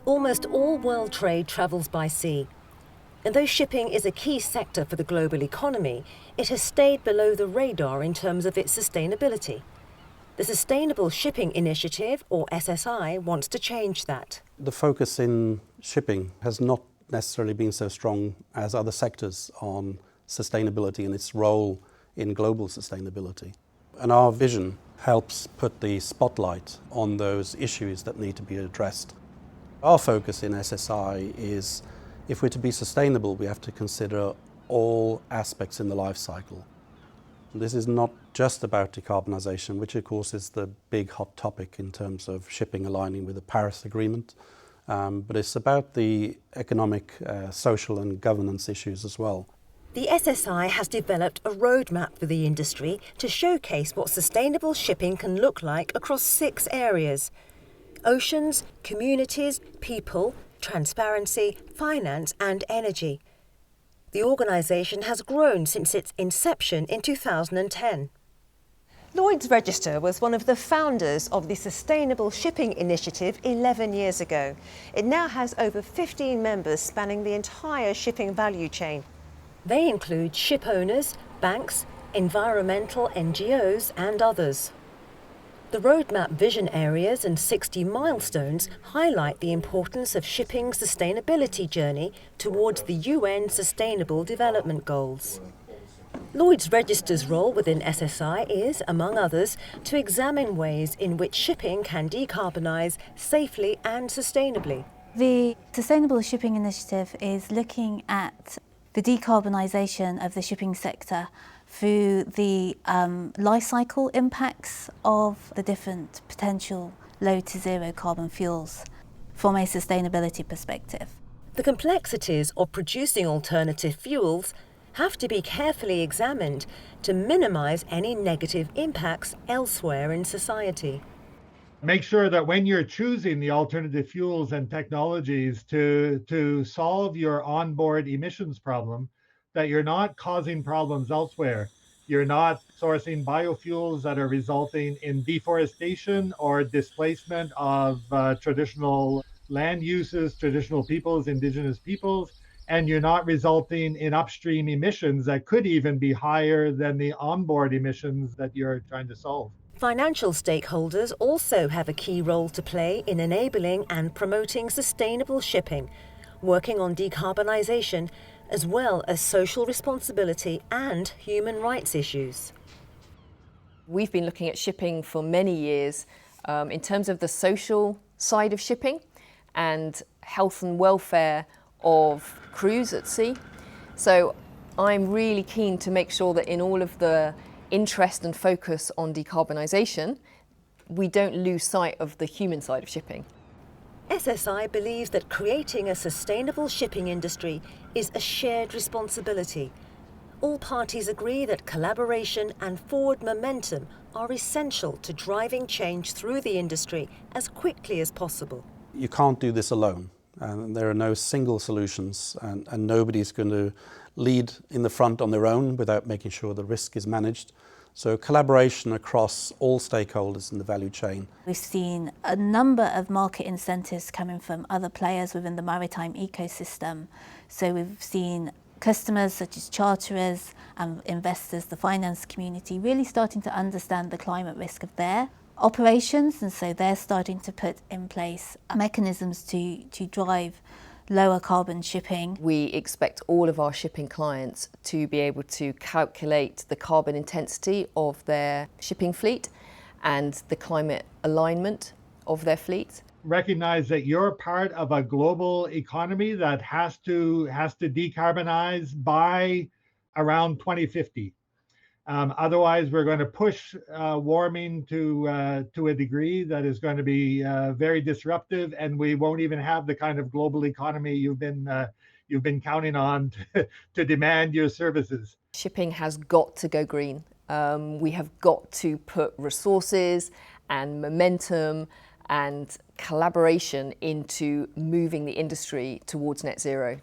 Almost all world trade travels by sea. And though shipping is a key sector for the global economy, it has stayed below the radar in terms of its sustainability. The Sustainable Shipping Initiative, or SSI, wants to change that. The focus in shipping has not necessarily been so strong as other sectors on sustainability and its role in global sustainability. And our vision helps put the spotlight on those issues that need to be addressed. Our focus in SSI is, if we're to be sustainable, we have to consider all aspects in the life cycle. This is not just about decarbonisation, which of course is the big hot topic in terms of shipping aligning with the Paris Agreement, but it's about the economic, social and governance issues as well. The SSI has developed a roadmap for the industry to showcase what sustainable shipping can look like across 6 areas: oceans, communities, people, transparency, finance and energy. The organisation has grown since its inception in 2010. Lloyd's Register was one of the founders of the Sustainable Shipping Initiative 11 years ago. It now has over 15 members spanning the entire shipping value chain. They include ship owners, banks, environmental NGOs and others. The roadmap vision areas and 60 milestones highlight the importance of shipping's sustainability journey towards the UN Sustainable Development Goals. Lloyd's Register's role within SSI is, among others, to examine ways in which shipping can decarbonise safely and sustainably. The Sustainable Shipping Initiative is looking at the decarbonisation of the shipping sector through the life cycle impacts of the different potential low to zero carbon fuels from a sustainability perspective. The complexities of producing alternative fuels have to be carefully examined to minimise any negative impacts elsewhere in society. Make sure that when you're choosing the alternative fuels and technologies to solve your onboard emissions problem, that you're not causing problems elsewhere. You're not sourcing biofuels that are resulting in deforestation or displacement of traditional land uses, traditional peoples, indigenous peoples, and you're not resulting in upstream emissions that could even be higher than the onboard emissions that you're trying to solve. Financial stakeholders also have a key role to play in enabling and promoting sustainable shipping, working on decarbonisation, as well as social responsibility and human rights issues. We've been looking at shipping for many years in terms of the social side of shipping and health and welfare of crews at sea. So I'm really keen to make sure that in all of the interest and focus on decarbonisation, we don't lose sight of the human side of shipping. SSI believes that creating a sustainable shipping industry is a shared responsibility. All parties agree that collaboration and forward momentum are essential to driving change through the industry as quickly as possible. You can't do this alone. There are no single solutions and nobody's going to lead in the front on their own without making sure the risk is managed. So collaboration across all stakeholders in the value chain. We've seen a number of market incentives coming from other players within the maritime ecosystem. So we've seen customers such as charterers and investors, the finance community, really starting to understand the climate risk of their operations, and so they're starting to put in place mechanisms to drive lower carbon shipping. We expect all of our shipping clients to be able to calculate the carbon intensity of their shipping fleet and the climate alignment of their fleet. Recognize that you're part of a global economy that has to decarbonize by around 2050. Otherwise, we're going to push warming to a degree that is going to be very disruptive, and we won't even have the kind of global economy you've been counting on to demand your services. Shipping has got to go green. We have got to put resources and momentum and collaboration into moving the industry towards net zero.